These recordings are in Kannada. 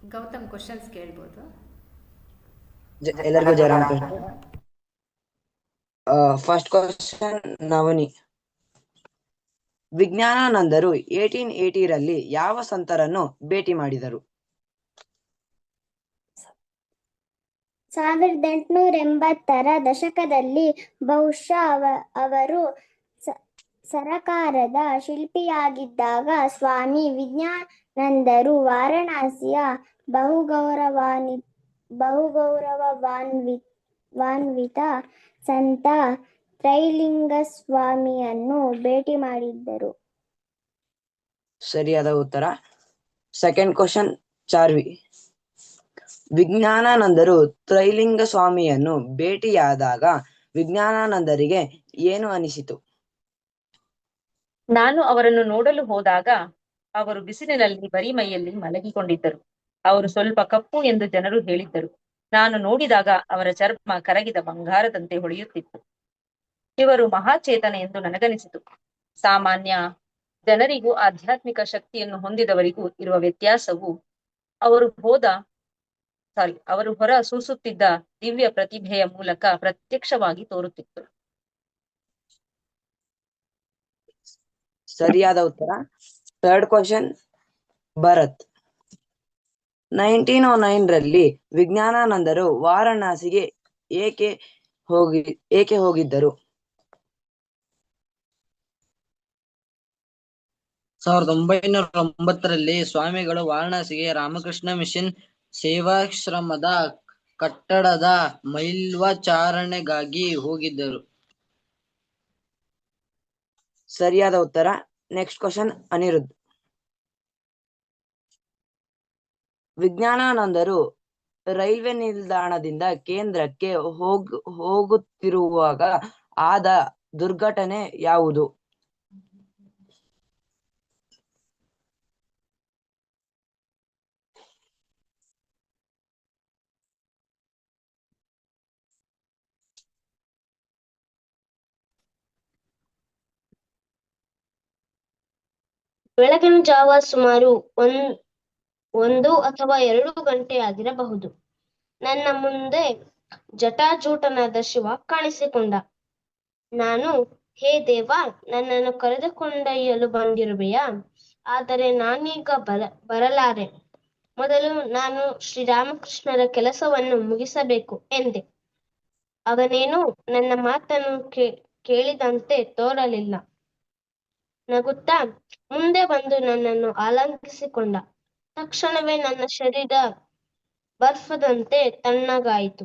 ಗೌತಮ್ ಕ್ವಶನ್ಸ್ ಕೇಳ್ಬೋದು. ಎಲ್ಲರಿಗೂ ಜಯರಾಮ್ ಕೃಷ್ಣ. ಫಸ್ಟ್ ಕ್ವಶನ್ ನವನಿ. ವಿಜ್ಞಾನಾನಂದರು 1880ರಲ್ಲಿ ಯಾವ ಸಂತರನ್ನು ಭೇಟಿ ಮಾಡಿದರು? 1880ರ ದಶಕದಲ್ಲಿ ಬಹುಶಃ ಅವರು ಸರಕಾರದ ಶಿಲ್ಪಿಯಾಗಿದ್ದಾಗ ಸ್ವಾಮಿ ವಿಜ್ಞಾನಾನಂದರು ವಾರಣಾಸಿಯ ಬಹುಗೌರವಾನ್ವಿತ ಸಂತ ತ್ರೈಲಿಂಗಸ್ವಾಮಿಯನ್ನು ಭೇಟಿ ಮಾಡಿದ್ದರು. ಸರಿಯಾದ ಉತ್ತರ. Second question Charvi. ವಿಜ್ಞಾನಾನಂದರು ತ್ರೈಲಿಂಗ ಸ್ವಾಮಿಯನ್ನು ಭೇಟಿಯಾದಾಗ ವಿಜ್ಞಾನಾನಂದರಿಗೆ ಏನು ಅನಿಸಿತು? ನಾನು ಅವರನ್ನು ನೋಡಲು ಹೋದಾಗ ಅವರು ಬಿಸಿಲಿನಲ್ಲಿ ಬರಿ ಮೈಯಲ್ಲಿ ಮಲಗಿಕೊಂಡಿದ್ದರು. ಅವರು ಸ್ವಲ್ಪ ಕಪ್ಪು ಎಂದು ಜನರು ಹೇಳಿದ್ದರು. ನಾನು ನೋಡಿದಾಗ ಅವರ ಚರ್ಮ ಕರಗಿದ ಬಂಗಾರದಂತೆ ಹೊಳೆಯುತ್ತಿತ್ತು. ಇವರು ಮಹಾಚೇತನ ಎಂದು ನನಗನಿಸಿತು. ಸಾಮಾನ್ಯ ಜನರಿಗೂ ಆಧ್ಯಾತ್ಮಿಕ ಶಕ್ತಿಯನ್ನು ಹೊಂದಿದವರಿಗೂ ಇರುವ ವ್ಯತ್ಯಾಸವು ಅವರು ಹೊರ ಸೂಸುತ್ತಿದ್ದ ದಿವ್ಯ ಪ್ರತಿಭೆಯ ಮೂಲಕ ಪ್ರತ್ಯಕ್ಷವಾಗಿ ತೋರುತ್ತಿತ್ತು. ಸರಿಯಾದ ಉತ್ತರ. Third question Bharat. 1909ರಲ್ಲಿ ವಿಜ್ಞಾನಾನಂದರು ವಾರಣಾಸಿಗೆ ಏಕೆ ಹೋಗಿದ್ದರು? 1909ರಲ್ಲಿ ಸ್ವಾಮಿಗಳು ವಾರಣಾಸಿಗೆ ರಾಮಕೃಷ್ಣ ಮಿಷನ್ ಸೇವಾಶ್ರಮದ ಕಟ್ಟಡದ ಮೇಲ್ವಿಚಾರಣೆಗಾಗಿ ಹೋಗಿದ್ದರು. ಸರಿಯಾದ ಉತ್ತರ. Next question Anirudh. ವಿಜ್ಞಾನಾನಂದರು ರೈಲ್ವೆ ನಿಲ್ದಾಣದಿಂದ ಕೇಂದ್ರಕ್ಕೆ ಹೋಗುತ್ತಿರುವಾಗ ಆದ ದುರ್ಘಟನೆ ಯಾವುದು? ಬೆಳಗಿನ ಜಾವ ಸುಮಾರು 1 ಅಥವಾ 2 ಗಂಟೆ ಆಗಿರಬಹುದು. ನನ್ನ ಮುಂದೆ ಜಟಾಜೂಟನಾದ ಶಿವ ಕಾಣಿಸಿಕೊಂಡ. ನಾನು, ಹೇ ದೇವ, ನನ್ನನ್ನು ಕರೆದುಕೊಂಡೊಯ್ಯಲು ಬಂದಿರುವೆಯಾ? ಆದರೆ ನಾನೀಗ ಬರಲಾರೆ. ಮೊದಲು ನಾನು ಶ್ರೀರಾಮಕೃಷ್ಣರ ಕೆಲಸವನ್ನು ಮುಗಿಸಬೇಕು ಎಂದೆ. ಅವನೇನು ನನ್ನ ಮಾತನ್ನು ಕೇಳಿದಂತೆ ತೋರಲಿಲ್ಲ. ನಗುತ್ತಾ ಮುಂದೆ ಬಂದು ನನ್ನನ್ನು ಆಲಂಗಿಸಿಕೊಂಡ. ತಕ್ಷಣವೇ ನನ್ನ ಶರೀರ ಬರ್ಫದಂತೆ ತಣ್ಣಗಾಯಿತು.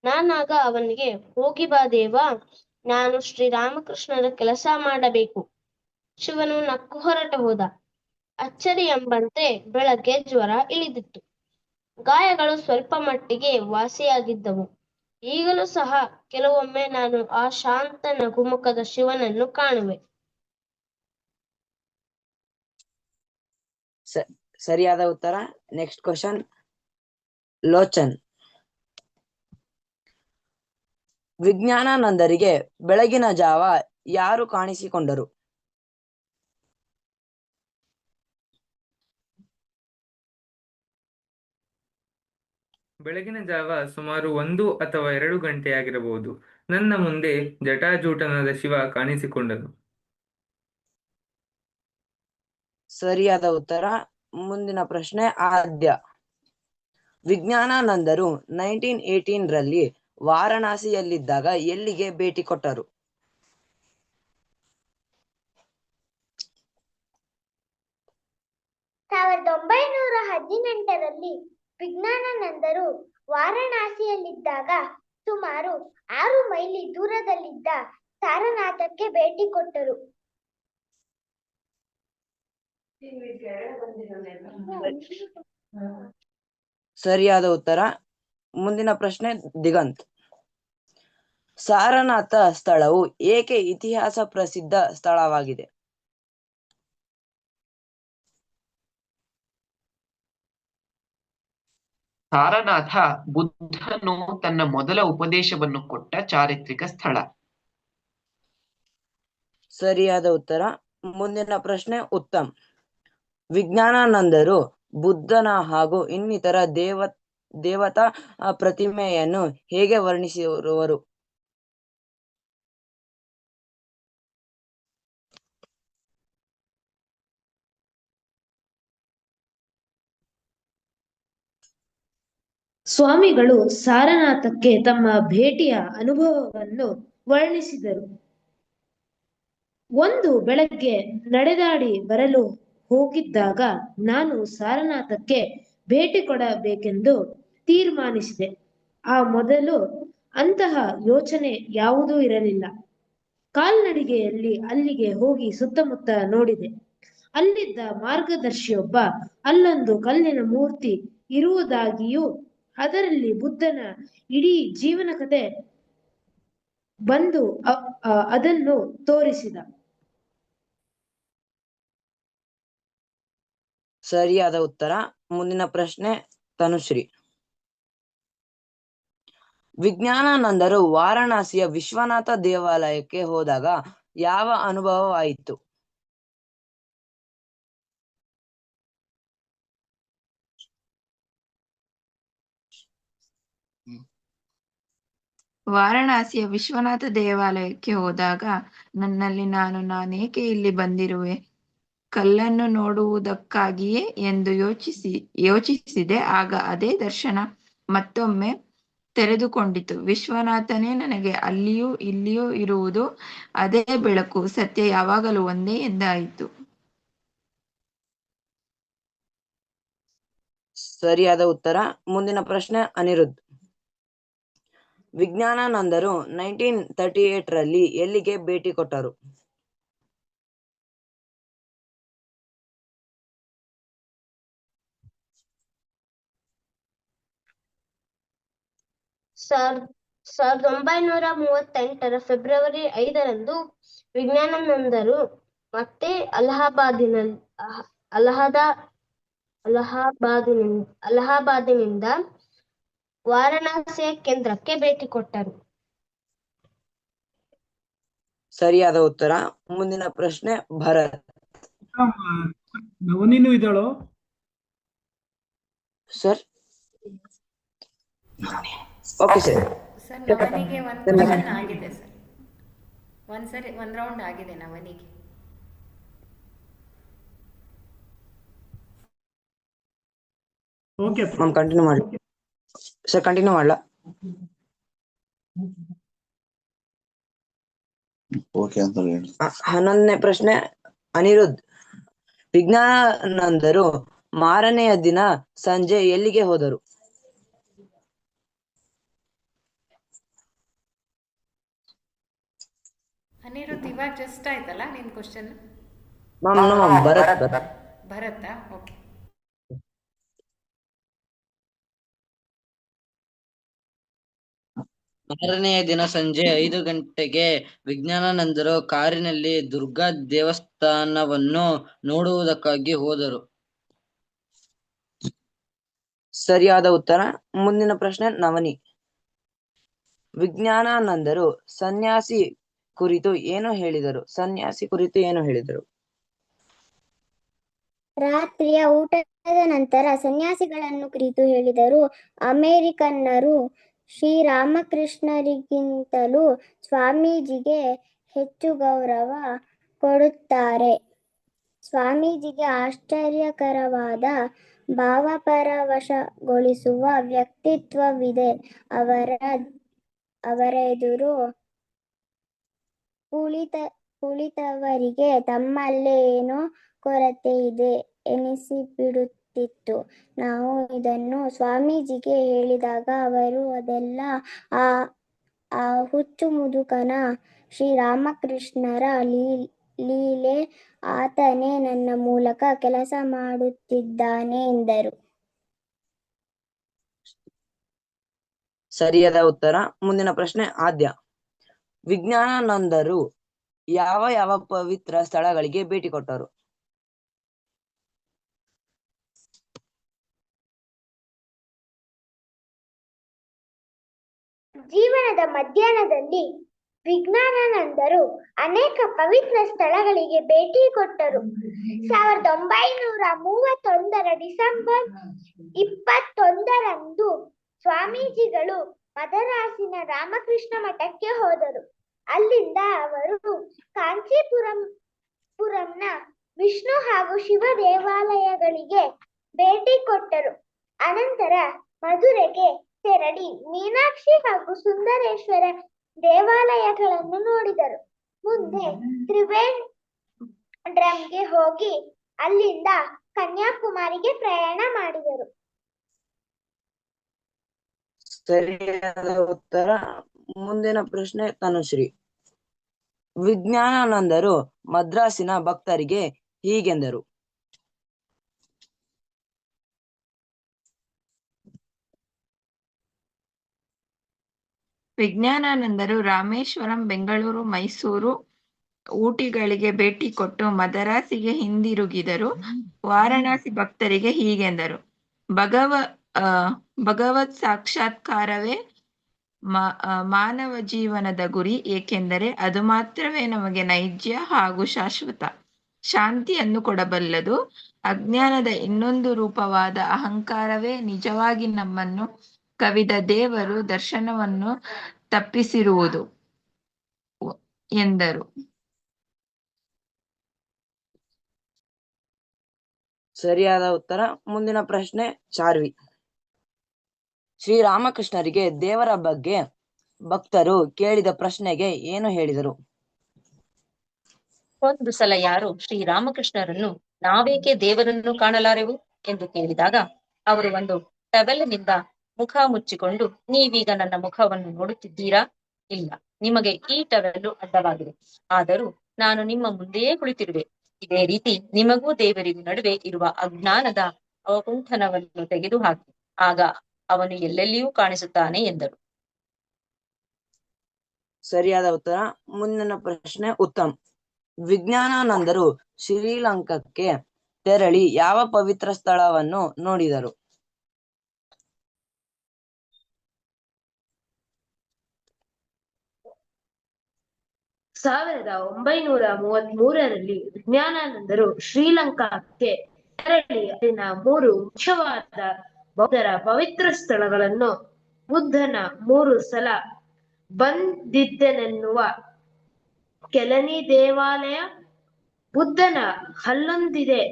ನಾನಾಗ ಅವನಿಗೆ, ಹೋಗಿ ಬಾ ದೇವ, ನಾನು ಶ್ರೀರಾಮಕೃಷ್ಣರ ಕೆಲಸ ಮಾಡಬೇಕು. ಶಿವನು ನಕ್ಕು ಹೊರಟ ಹೋದ. ಅಚ್ಚರಿ ಎಂಬಂತೆ ಬೆಳಗ್ಗೆ ಜ್ವರ ಇಳಿದಿತ್ತು. ಗಾಯಗಳು ಸ್ವಲ್ಪ ಮಟ್ಟಿಗೆ ವಾಸಿಯಾಗಿದ್ದವು. ಈಗಲೂ ಸಹ ಕೆಲವೊಮ್ಮೆ ನಾನು ಆ ಶಾಂತ ನಗುಮುಖದ ಶಿವನನ್ನು ಕಾಣುವೆ. ಸರಿಯಾದ ಉತ್ತರ. Next question Lochan. ವಿಜ್ಞಾನಾನಂದರಿಗೆ ಬೆಳಗಿನ ಜಾವ ಯಾರು ಕಾಣಿಸಿಕೊಂಡರು? ಬೆಳಗಿನ ಜಾವ ಸುಮಾರು 1 ಅಥವಾ 2 ಗಂಟೆಯಾಗಿರಬಹುದು. ನನ್ನ ಮುಂದೆ ಜಟಾಜೂಟನಾದ ಶಿವ ಕಾಣಿಸಿಕೊಂಡನು. ಸರಿಯಾದ ಉತ್ತರ. ಮುಂದಿನ ಪ್ರಶ್ನೆ ಆದ್ಯ. ವಿಜ್ಞಾನಾನಂದರು 1918ರಲ್ಲಿ ವಾರಣಾಸಿಯಲ್ಲಿದ್ದಾಗ ಎಲ್ಲಿಗೆ ಭೇಟಿ ಕೊಟ್ಟರು? ಸಾವಿರದ 1918ರಲ್ಲಿ ವಿಜ್ಞಾನಾನಂದರು ವಾರಣಾಸಿಯಲ್ಲಿದ್ದಾಗ ಸುಮಾರು 6 ಮೈಲಿ ದೂರದಲ್ಲಿದ್ದ ಸಾರನಾಥಕ್ಕೆ ಭೇಟಿ ಕೊಟ್ಟರು. ಸರಿಯಾದ ಉತ್ತರ. ಮುಂದಿನ ಪ್ರಶ್ನೆ ದಿಗಂತ್. ಸಾರನಾಥ ಸ್ಥಳವು ಏಕೆ ಇತಿಹಾಸ ಪ್ರಸಿದ್ಧ ಸ್ಥಳವಾಗಿದೆ? ಸಾರನಾಥ ಬುದ್ಧನು ತನ್ನ ಮೊದಲ ಉಪದೇಶವನ್ನು ಕೊಟ್ಟ ಚಾರಿತ್ರಿಕ ಸ್ಥಳ. ಸರಿಯಾದ ಉತ್ತರ. ಮುಂದಿನ ಪ್ರಶ್ನೆ ಉತ್ತಮ್. ವಿಜ್ಞಾನಾನಂದರು ಬುದ್ಧನ ಹಾಗೂ ಇನ್ನಿತರ ದೇವತಾ ಪ್ರತಿಮೆಯನ್ನು ಹೇಗೆ ವರ್ಣಿಸಿರುವರು? ಸ್ವಾಮಿಗಳು ಸಾರನಾಥಕ್ಕೆ ತಮ್ಮ ಭೇಟಿಯ ಅನುಭವವನ್ನು ವರ್ಣಿಸಿದರು. ಒಂದು ಬೆಳಗ್ಗೆ ನಡೆದಾಡಿ ಬರಲು ಹೋಗಿದ್ದಾಗ ನಾನು ಸಾರನಾಥಕ್ಕೆ ಭೇಟಿ ಕೊಡಬೇಕೆಂದು ತೀರ್ಮಾನಿಸಿದೆ. ಆ ಮೊದಲು ಅಂತಹ ಯೋಚನೆ ಯಾವುದೂ ಇರಲಿಲ್ಲ. ಕಾಲ್ನಡಿಗೆಯಲ್ಲಿ ಅಲ್ಲಿಗೆ ಹೋಗಿ ಸುತ್ತಮುತ್ತ ನೋಡಿದೆ. ಅಲ್ಲಿದ್ದ ಮಾರ್ಗದರ್ಶಿಯೊಬ್ಬ ಅಲ್ಲೊಂದು ಕಲ್ಲಿನ ಮೂರ್ತಿ ಇರುವುದಾಗಿಯೂ ಅದರಲ್ಲಿ ಬುದ್ಧನ ಇಡೀ ಜೀವನ ಕಥೆ ಬಂದು ಅದನ್ನು ತೋರಿಸಿದ. ಸರಿಯಾದ ಉತ್ತರ. ಮುಂದಿನ ಪ್ರಶ್ನೆ ತನುಶ್ರೀ. ವಿಜ್ಞಾನಾನಂದರು ವಾರಣಾಸಿಯ ವಿಶ್ವನಾಥ ದೇವಾಲಯಕ್ಕೆ ಹೋದಾಗ ಯಾವ ಅನುಭವವಾಯಿತು? ವಾರಣಾಸಿಯ ವಿಶ್ವನಾಥ ದೇವಾಲಯಕ್ಕೆ ಹೋದಾಗ ನನ್ನಲ್ಲಿ ನಾನೇಕೆ ಇಲ್ಲಿ ಬಂದಿರುವೆ, ಕಲ್ಲನ್ನು ನೋಡುವುದಕ್ಕಾಗಿಯೇ ಎಂದು ಯೋಚಿಸಿದೆ. ಆಗ ಅದೇ ದರ್ಶನ ಮತ್ತೊಮ್ಮೆ ತೆರೆದುಕೊಂಡಿತು. ವಿಶ್ವನಾಥನೇ ನನಗೆ ಅಲ್ಲಿಯೂ ಇಲ್ಲಿಯೂ ಇರುವುದು ಅದೇ ಬೆಳಕು, ಸತ್ಯ ಯಾವಾಗಲೂ ಒಂದೇ ಎಂದಾಯಿತು. ಸರಿಯಾದ ಉತ್ತರ. ಮುಂದಿನ ಪ್ರಶ್ನೆ ಅನಿರುದ್ಧ್. ವಿಜ್ಞಾನಾನಂದರು 1938 ರಲ್ಲಿ ಎಲ್ಲಿಗೆ ಭೇಟಿ ಕೊಟ್ಟರು? ಸಾವಿರದ 1938 ಫೆಬ್ರವರಿ 5ರಂದು ವಿಜ್ಞಾನಾನಂದರು ಮತ್ತೆ ಅಲಹಾಬಾದಿನಿಂದ ವಾರಣಾಸಿಯ ಕೇಂದ್ರಕ್ಕೆ ಭೇಟಿ ಕೊಟ್ಟರು. ಸರಿಯಾದ ಉತ್ತರ. ಮುಂದಿನ ಪ್ರಶ್ನೆ ಭರತ್. ನವನಿನೂ ಇದ್ದಾಳೋ ಸರ್? Okay sir. ಸರ್ ನವನಿಗೆ ಒಂದು ಕ್ವಶನ್ ಆಗಿದೆ ಸರ್. ಒಂದು ರೌಂಡ್ ಆಗಿದೆ ನವನಿಗೆ. ಓಕೆ ಮ್ಯಾಮ್ ಕಂಟಿನ್ಯೂ ಮಾಡಿ ಸರ್. ಕಂಟಿನ್ಯೂ ಮಾಡಲ? ಓಕೆ ಅಂತ ಹೇಳಿ. 11ನೇ ಪ್ರಶ್ನೆ ಅನಿರುದ್ಧ್. ವಿಜ್ಞಾನಾನಂದರು ಮಾರನೆಯ ದಿನ ಸಂಜೆ ಎಲ್ಲಿಗೆ ಹೋದರು? ಅನಿರುದ್ಧ್, ಇವಾಗ ಜಸ್ಟ್ ಆಯ್ತಲ್ಲ ನಿನ್ ಕ್ವಶನ್? ಭರತಾ? ಓಕೆ. ಮಾರನೆಯ ದಿನ ಸಂಜೆ 5 ಗಂಟೆಗೆ ವಿಜ್ಞಾನಾನಂದರು ಕಾರಿನಲ್ಲಿ ದುರ್ಗಾ ದೇವಸ್ಥಾನವನ್ನು ನೋಡುವುದಕ್ಕಾಗಿ ಹೋದರು. ಸರಿಯಾದ ಉತ್ತರ. ಮುಂದಿನ ಪ್ರಶ್ನೆ ನವನಿ. ವಿಜ್ಞಾನಾನಂದರು ಸನ್ಯಾಸಿ ಕುರಿತು ಏನು ಹೇಳಿದರು? ರಾತ್ರಿಯ ಊಟದ ನಂತರ ಸನ್ಯಾಸಿಗಳನ್ನು ಕುರಿತು ಹೇಳಿದರು. ಅಮೆರಿಕನ್ನರು ಶ್ರೀರಾಮಕೃಷ್ಣರಿಗಿಂತಲೂ ಸ್ವಾಮೀಜಿಗೆ ಹೆಚ್ಚು ಗೌರವ ಕೊಡುತ್ತಾರೆ. ಸ್ವಾಮೀಜಿಗೆ ಆಶ್ಚರ್ಯಕರವಾದ ಭಾವಪರವಶಗೊಳಿಸುವ ವ್ಯಕ್ತಿತ್ವವಿದೆ. ಅವರ ಎದುರು ಕುಳಿತವರಿಗೆ ತಮ್ಮಲ್ಲೇ ಏನೋ ಕೊರತೆ ಇದೆ ಎನಿಸಿಬಿಡುತ್ತಿತ್ತು. ನಾವು ಇದನ್ನು ಸ್ವಾಮೀಜಿಗೆ ಹೇಳಿದಾಗ ಅವರು ಅದೆಲ್ಲ ಆ ಹುಚ್ಚು ಮುದುಕನ ಶ್ರೀರಾಮಕೃಷ್ಣರ ಲೀಲೆ, ಆತನೇ ನನ್ನ ಮೂಲಕ ಕೆಲಸ ಮಾಡುತ್ತಿದ್ದಾನೆ ಎಂದರು. ಸರಿಯಾದ ಉತ್ತರ. ಮುಂದಿನ ಪ್ರಶ್ನೆ ಆದ್ಯ. ವಿಜ್ಞಾನಾನಂದರು ಯಾವ ಪವಿತ್ರ ಸ್ಥಳಗಳಿಗೆ ಭೇಟಿ ಕೊಟ್ಟರು? ಜೀವನದ ಮಧ್ಯಾಹ್ನದಲ್ಲಿ ವಿಜ್ಞಾನಾನಂದರು ಅನೇಕ ಪವಿತ್ರ ಸ್ಥಳಗಳಿಗೆ ಭೇಟಿ ಕೊಟ್ಟರು. 1931 ಡಿಸೆಂಬರ್ 21ರಂದು ಸ್ವಾಮೀಜಿಗಳು ಮದರಾಸಿನ ರಾಮಕೃಷ್ಣ ಮಠಕ್ಕೆ ಹೋದರು. ಅಲ್ಲಿಂದ ಅವರು ಕಾಂಚೀಪುರಂನ ವಿಷ್ಣು ಹಾಗೂ ಶಿವ ದೇವಾಲಯಗಳಿಗೆ ಭೇಟಿ ಕೊಟ್ಟರು. ಅನಂತರ ಮಧುರೆಗೆ ತೆರಳಿ ಮೀನಾಕ್ಷಿ ಹಾಗೂ ಸುಂದರೇಶ್ವರ ದೇವಾಲಯಗಳನ್ನು ನೋಡಿದರು. ಮುಂದೆ ತ್ರಿವೇಂದ್ರಂಗೆ ಹೋಗಿ ಅಲ್ಲಿಂದ ಕನ್ಯಾಕುಮಾರಿಗೆ ಪ್ರಯಾಣ ಮಾಡಿದರು. ಸರಿಯಾದ ಉತ್ತರ. ಮುಂದಿನ ಪ್ರಶ್ನೆ ತನುಶ್ರೀ. ವಿಜ್ಞಾನಾನಂದರು ಮದ್ರಾಸಿನ ಭಕ್ತರಿಗೆ ಹೀಗೆಂದರು. ವಿಜ್ಞಾನಾನಂದರು ರಾಮೇಶ್ವರಂ, ಬೆಂಗಳೂರು, ಮೈಸೂರು, ಊಟಿಗಳಿಗೆ ಭೇಟಿ ಕೊಟ್ಟು ಮದರಾಸಿಗೆ ಹಿಂದಿರುಗಿದರು. ವಾರಣಾಸಿ ಭಕ್ತರಿಗೆ ಹೀಗೆಂದರು. ಭಗವತ್ ಸಾಕ್ಷಾತ್ಕಾರವೇ ಮಾನವ ಜೀವನದ ಗುರಿ, ಏಕೆಂದರೆ ಅದು ಮಾತ್ರವೇ ನಮಗೆ ನೈಜ ಹಾಗೂ ಶಾಶ್ವತ ಶಾಂತಿಯನ್ನು ಕೊಡಬಲ್ಲದು. ಅಜ್ಞಾನದ ಇನ್ನೊಂದು ರೂಪವಾದ ಅಹಂಕಾರವೇ ನಿಜವಾಗಿ ನಮ್ಮನ್ನು ಕವಿದ ದೇವರು ದರ್ಶನವನ್ನು ತಪ್ಪಿಸಿರುವುದು ಎಂದರು. ಸರಿಯಾದ ಉತ್ತರ. ಮುಂದಿನ ಪ್ರಶ್ನೆ ಚಾರ್ವಿ. ಶ್ರೀರಾಮಕೃಷ್ಣರಿಗೆ ದೇವರ ಬಗ್ಗೆ ಭಕ್ತರು ಕೇಳಿದ ಪ್ರಶ್ನೆಗೆ ಏನು ಹೇಳಿದರು? ಒಂದು ಸಲ ಯಾರು ಶ್ರೀರಾಮಕೃಷ್ಣರನ್ನು ನಾವೇಕೆ ದೇವರನ್ನು ಕಾಣಲಾರೆವು ಎಂದು ಕೇಳಿದಾಗ ಅವರು ಒಂದು ಟವೆಲ್ನಿಂದ ಮುಖ ಮುಚ್ಚಿಕೊಂಡು, ನೀವೀಗ ನನ್ನ ಮುಖವನ್ನು ನೋಡುತ್ತಿದ್ದೀರಾ? ಇಲ್ಲ, ನಿಮಗೆ ಈ ಟವೆಲ್ಲು ಅಡ್ಡವಾಗಿದೆ. ಆದರೂ ನಾನು ನಿಮ್ಮ ಮುಂದೆಯೇ ಕುಳಿತಿರುವೆ. ಇದೇ ರೀತಿ ನಿಮಗೂ ದೇವರಿಗೂ ನಡುವೆ ಇರುವ ಅಜ್ಞಾನದ ಅವಕುಂಠನವನ್ನು ತೆಗೆದುಹಾಕಿ, ಆಗ ಅವನು ಎಲ್ಲೆಲ್ಲಿಯೂ ಕಾಣಿಸುತ್ತಾನೆ ಎಂದರು. ಸರಿಯಾದ ಉತ್ತರ. ಮುಂದಿನ ಪ್ರಶ್ನೆ ಉತ್ತಮ್. ವಿಜ್ಞಾನಾನಂದರು ಶ್ರೀಲಂಕಾಕ್ಕೆ ತೆರಳಿ ಯಾವ ಪವಿತ್ರ ಸ್ಥಳವನ್ನು ನೋಡಿದರು? 1933ರಲ್ಲಿ ವಿಜ್ಞಾನಾನಂದರು ಶ್ರೀಲಂಕಾಕ್ಕೆ ತೆರಳಿ ಅಲ್ಲಿನ 3 ಮುಖ್ಯವಾದ ಬೌದ್ಧರ ಪವಿತ್ರ ಸ್ಥಳಗಳನ್ನು, ಬುದ್ಧನ 3 ಸಲ ಬಂದಿದ್ದನೆನ್ನುವ ಕೆಲನಿ ದೇವಾಲಯ, ಬುದ್ಧನ ಹಲ್ಲೊಂದಿದೆ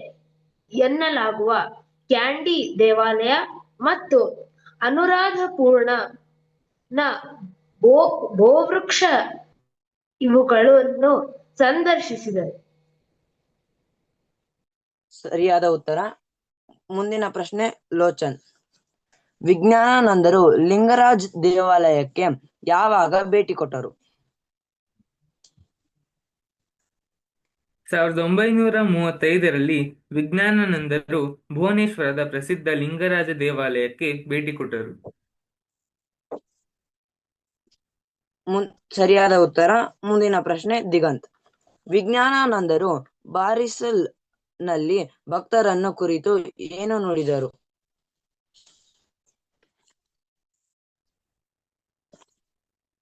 ಎನ್ನಲಾಗುವ ಕ್ಯಾಂಡಿ ದೇವಾಲಯ ಮತ್ತು ಅನುರಾಧಪೂರ್ಣ ಬೋವೃಕ್ಷ ಇವುಗಳನ್ನು ಸಂದರ್ಶಿಸಿದರು. ಸರಿಯಾದ ಉತ್ತರ. ಮುಂದಿನ ಪ್ರಶ್ನೆ ಲೋಚನ್. ವಿಜ್ಞಾನಾನಂದರು ಲಿಂಗರಾಜ್ ದೇವಾಲಯಕ್ಕೆ ಯಾವಾಗ ಭೇಟಿ ಕೊಟ್ಟರು? 1935ರಲ್ಲಿ ವಿಜ್ಞಾನಾನಂದರು ಭುವನೇಶ್ವರದ ಪ್ರಸಿದ್ಧ ಲಿಂಗರಾಜ ದೇವಾಲಯಕ್ಕೆ ಭೇಟಿ ಕೊಟ್ಟರು. ಸರಿಯಾದ ಉತ್ತರ. ಮುಂದಿನ ಪ್ರಶ್ನೆ ದಿಗಂತ್. ವಿಜ್ಞಾನಾನಂದರು ಬಾರಿಸಲ್ ನಲ್ಲಿ ಭಕ್ತರನ್ನು ಕುರಿತು ಏನು ನುಡಿದರು?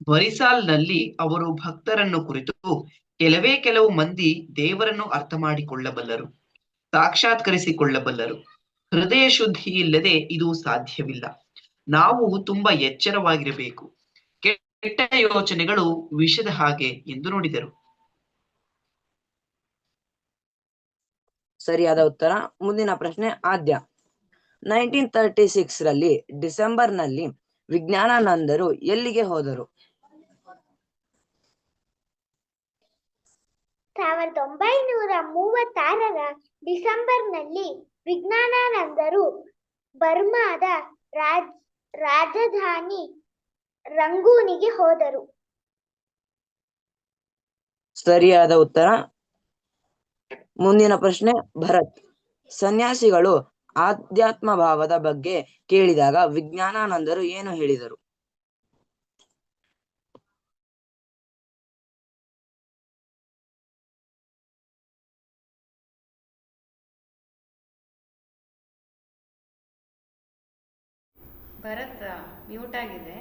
ಬರಿಸಾಲ್ನಲ್ಲಿ ಅವರು ಭಕ್ತರನ್ನು ಕುರಿತು ಕೆಲವು ಮಂದಿ ದೇವರನ್ನು ಅರ್ಥ ಮಾಡಿಕೊಳ್ಳಬಲ್ಲರು, ಸಾಕ್ಷಾತ್ಕರಿಸಿಕೊಳ್ಳಬಲ್ಲರು. ಹೃದಯ ಶುದ್ಧಿ ಇಲ್ಲದೆ ಇದು ಸಾಧ್ಯವಿಲ್ಲ. ನಾವು ತುಂಬಾ ಎಚ್ಚರವಾಗಿರಬೇಕು. ಕೆಟ್ಟ ಯೋಚನೆಗಳು ವಿಷದ ಹಾಗೆ ಎಂದು ನುಡಿದರು. ಸರಿಯಾದ ಉತ್ತರ. ಮುಂದಿನ ಪ್ರಶ್ನೆ ಆದ್ಯ. 1936ರಲ್ಲಿ ಡಿಸೆಂಬರ್ನಲ್ಲಿ ವಿಜ್ಞಾನಾನಂದರು ಎಲ್ಲಿಗೆ ಹೋದರು? 1936ರ ಡಿಸೆಂಬರ್ನಲ್ಲಿ ವಿಜ್ಞಾನಾನಂದರು ಬರ್ಮಾದ ರಾಜಧಾನಿ ರಂಗೂನಿಗೆ ಹೋದರು. ಸರಿಯಾದ ಉತ್ತರ. ಮುಂದಿನ ಪ್ರಶ್ನೆ ಭರತ್. ಸನ್ಯಾಸಿಗಳು ಆಧ್ಯಾತ್ಮ ಭಾವದ ಬಗ್ಗೆ ಕೇಳಿದಾಗ ವಿಜ್ಞಾನಾನಂದರು ಏನು ಹೇಳಿದರು? ಭರತ್ ಮ್ಯೂಟ್ ಆಗಿದೆ.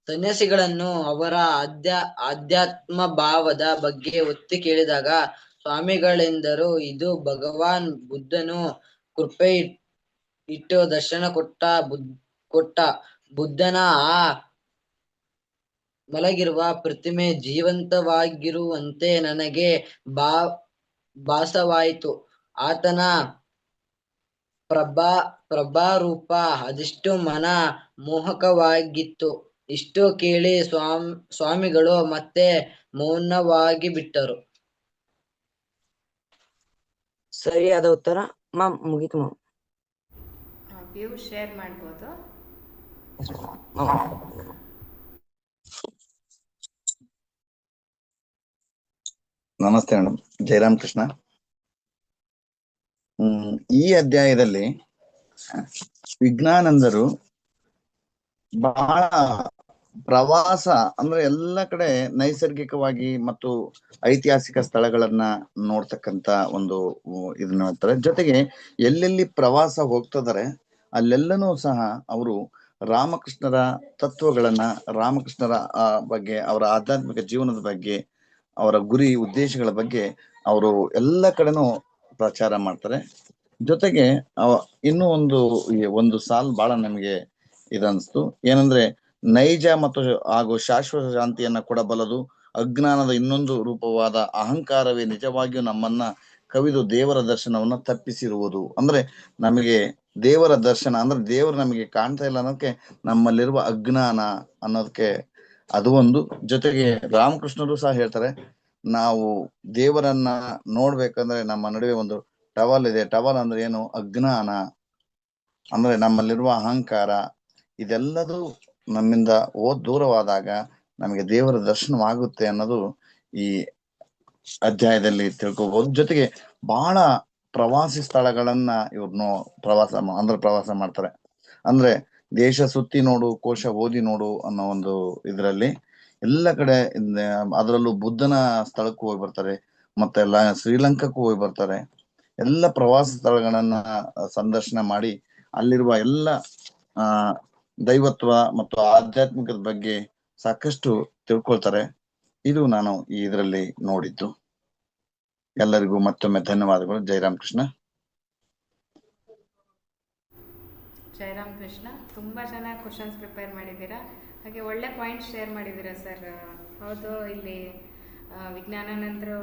ಸನ್ಯಾಸಿಗಳನ್ನು ಅವರ ಆಧ್ಯಾತ್ಮ ಭಾವದ ಬಗ್ಗೆ ಒತ್ತಿ ಕೇಳಿದಾಗ ಸ್ವಾಮಿಗಳೆಂದರು, ಇದು ಭಗವಾನ್ ಬುದ್ಧನು ಕೃಪೆ ಇಟ್ಟು ದರ್ಶನ ಕೊಟ್ಟ ಬುದ್ಧನ ಆ ಮಲಗಿರುವ ಪ್ರತಿಮೆ ಜೀವಂತವಾಗಿರುವಂತೆ ನನಗೆ ಭಾಸವಾಯಿತು. ಆತನ ಪ್ರಭಾರೂಪ ಅದೆಷ್ಟು ಮನ ಮೋಹಕವಾಗಿತ್ತು. ಇಷ್ಟು ಕೇಳಿ ಸ್ವಾಮಿಗಳು ಮತ್ತೆ ಮೌನವಾಗಿ ಬಿಟ್ಟರು. ಸರಿಯಾದ ಉತ್ತರ ಮ್ಯಾಮ್. ಮುಗೀತು ಮ್ಯಾಮ್. ವ್ಯೂ ಶೇರ್ ಮಾಡ್ಬೋದು. ನಮಸ್ತೆ ಮೇಡಮ್, ಜಯರಾಮ್ ಕೃಷ್ಣ. ಈ ಅಧ್ಯಾಯದಲ್ಲಿ ವಿಜ್ಞಾನಂದರು ಬಹಳ ಪ್ರವಾಸ ಅಂದ್ರೆ ಎಲ್ಲ ಕಡೆ ನೈಸರ್ಗಿಕವಾಗಿ ಮತ್ತು ಐತಿಹಾಸಿಕ ಸ್ಥಳಗಳನ್ನ ನೋಡ್ತಕ್ಕಂತ ಒಂದು ಇದನ್ನ ಹೇಳ್ತಾರೆ. ಜೊತೆಗೆ ಎಲ್ಲೆಲ್ಲಿ ಪ್ರವಾಸ ಹೋಗ್ತಿದ್ದಾರೆ ಅಲ್ಲೆಲ್ಲನೂ ಸಹ ಅವರು ರಾಮಕೃಷ್ಣರ ತತ್ವಗಳನ್ನ, ರಾಮಕೃಷ್ಣರ ಬಗ್ಗೆ, ಅವರ ಆಧ್ಯಾತ್ಮಿಕ ಜೀವನದ ಬಗ್ಗೆ, ಅವರ ಗುರಿ ಉದ್ದೇಶಗಳ ಬಗ್ಗೆ ಅವರು ಎಲ್ಲ ಕಡೆನೂ ಪ್ರಚಾರ ಮಾಡ್ತಾರೆ. ಜೊತೆಗೆ ಇನ್ನೂ ಒಂದು ಸಾಲ್ ಬಹಳ ನಮಗೆ ಇದನ್ಸ್ತು. ಏನಂದ್ರೆ, ನೈಜ ಮತ್ತು ಹಾಗೂ ಶಾಶ್ವತ ಶಾಂತಿಯನ್ನ ಕೊಡಬಲ್ಲದು. ಅಜ್ಞಾನದ ಇನ್ನೊಂದು ರೂಪವಾದ ಅಹಂಕಾರವೇ ನಿಜವಾಗಿಯೂ ನಮ್ಮನ್ನ ಕವಿದು ದೇವರ ದರ್ಶನವನ್ನ ತಪ್ಪಿಸಿರುವುದು. ಅಂದ್ರೆ ನಮಗೆ ದೇವರ ದರ್ಶನ ಅಂದ್ರೆ ದೇವರು ನಮಗೆ ಕಾಣ್ತಾ ಇಲ್ಲ ಅನ್ನೋದಕ್ಕೆ ನಮ್ಮಲ್ಲಿರುವ ಅಜ್ಞಾನ ಅನ್ನೋದಕ್ಕೆ ಅದು ಒಂದು. ಜೊತೆಗೆ ರಾಮಕೃಷ್ಣರು ಸಹ ಹೇಳ್ತಾರೆ, ನಾವು ದೇವರನ್ನ ನೋಡ್ಬೇಕಂದ್ರೆ ನಮ್ಮ ನಡುವೆ ಒಂದು ಟವಲ್ ಇದೆ. ಟವಲ್ ಅಂದ್ರೆ ಏನು? ಅಜ್ಞಾನ, ಅಂದ್ರೆ ನಮ್ಮಲ್ಲಿರುವ ಅಹಂಕಾರ. ಇದೆಲ್ಲದೂ ನಮ್ಮಿಂದ ದೂರವಾದಾಗ ನಮಗೆ ದೇವರ ದರ್ಶನವಾಗುತ್ತೆ ಅನ್ನೋದು ಈ ಅಧ್ಯಾಯದಲ್ಲಿ ತಿಳ್ಕೊಬಹುದು. ಜೊತೆಗೆ ಬಹಳ ಪ್ರವಾಸಿ ಸ್ಥಳಗಳನ್ನ ಇವ್ರು ಪ್ರವಾಸ ಮಾಡ್ತಾರೆ. ಅಂದ್ರೆ ದೇಶ ಸುತ್ತಿ ನೋಡು, ಕೋಶ ಓದಿ ನೋಡು ಅನ್ನೋ ಒಂದು ಇದರಲ್ಲಿ ಎಲ್ಲ ಕಡೆ, ಅದರಲ್ಲೂ ಬುದ್ಧನ ಸ್ಥಳಕ್ಕೂ ಹೋಗಿ ಬರ್ತಾರೆ, ಮತ್ತೆ ಶ್ರೀಲಂಕಾಕ್ಕೂ ಹೋಗಿ ಬರ್ತಾರೆ. ಎಲ್ಲ ಪ್ರವಾಸ ಸ್ಥಳಗಳನ್ನ ಸಂದರ್ಶನ ಮಾಡಿ ಅಲ್ಲಿರುವ ಎಲ್ಲ ದೈವತ್ವ ಮತ್ತು ಆಧ್ಯಾತ್ಮಿಕದ ಬಗ್ಗೆ ಸಾಕಷ್ಟು ತಿಳ್ಕೊಳ್ತಾರೆ. ಇದು ನಾನು ಇದರಲ್ಲಿ ನೋಡಿದ್ದು. ಎಲ್ಲರಿಗೂ ಮತ್ತೊಮ್ಮೆ ಧನ್ಯವಾದಗಳು. ಜಯರಾಮ್ ಕೃಷ್ಣ. ಜಯರಾಮ್ ಕೃಷ್ಣ, ತುಂಬ ಚೆನ್ನಾಗಿ ಕ್ವಶನ್ಸ್ ಪ್ರಿಪೇರ್ ಮಾಡಿದ್ದೀರಾ. ಹಾಗೆ ಒಳ್ಳೆ ಪಾಯಿಂಟ್ ಶೇರ್ ಮಾಡಿದ್ದೀರಾ ಸರ್. ಹೌದು, ಇಲ್ಲಿ ವಿಜ್ಞಾನಾನಂದರು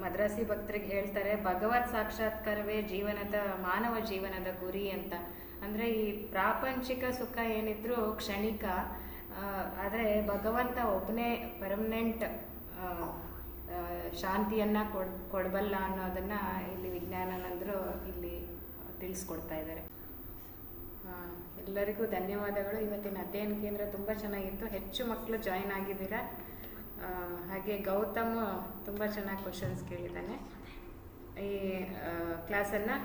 ಮದ್ರಾಸಿ ಭಕ್ತರಿಗೆ ಹೇಳ್ತಾರೆ, ಭಗವತ್ ಸಾಕ್ಷಾತ್ಕಾರವೇ ಮಾನವ ಜೀವನದ ಗುರಿ ಅಂತ. ಅಂದರೆ ಈ ಪ್ರಾಪಂಚಿಕ ಸುಖ ಏನಿದ್ರು ಕ್ಷಣಿಕ, ಆದರೆ ಭಗವಂತ ಒಬ್ಬನೇ ಪರ್ಮನೆಂಟ್ ಶಾಂತಿಯನ್ನು ಕೊಡಬಲ್ಲ ಅನ್ನೋದನ್ನು ಇಲ್ಲಿ ವಿಜ್ಞಾನಾನಂದರು ಇಲ್ಲಿ ತಿಳಿಸ್ಕೊಡ್ತಾ ಇದ್ದಾರೆ. ಎಲ್ಲರಿಗೂ ಧನ್ಯವಾದಗಳು. ಇವತ್ತಿನ ಅಧ್ಯಯನ ಕೇಂದ್ರ ತುಂಬ ಚೆನ್ನಾಗಿತ್ತು. ಹೆಚ್ಚು ಮಕ್ಕಳು ಜಾಯಿನ್ ಆಗಿದ್ದೀರಾ. ಹಾಗೆ ಗೌತಮ್ ತುಂಬ ಚೆನ್ನಾಗಿ ಕ್ವಶನ್ಸ್ ಕೇಳಿದ್ದಾನೆ. ಈ ಕ್ಲಾಸನ್ನು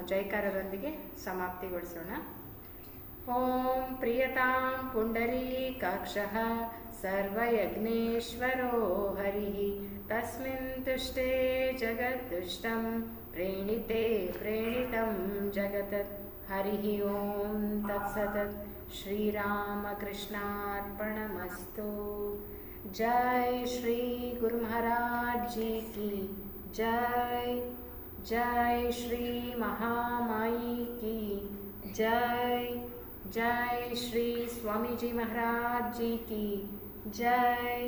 ಜೈಕಾರದೊಂದಿಗೆ ಸಮಾಪ್ತಿಗೊಳಿಸೋಣ. ಓಂ ಪ್ರಿಯತಾಂ ಪುಂಡರೀಕಾಕ್ಷಃ ಸರ್ವಯಜ್ಞೇಶ್ವರೋ ಹರಿಃ ತಸ್ಮಿನ್ ತುಷ್ಟೇ ಜಗದ್ದುಷ್ಟಂ ಪ್ರೇಣಿತೆ ಪ್ರೇಣಿತಂ ಜಗತ್. ಹರಿಃ ಓಂ ತತ್ಸತ್. ಶ್ರೀರಾಮಕೃಷ್ಣಾರ್ಪಣಮಸ್ತು. जय श्री गुरु महाराज जी की जय. जय श्री महामाई की जय. जय श्री स्वामी जी महाराज जी की जय.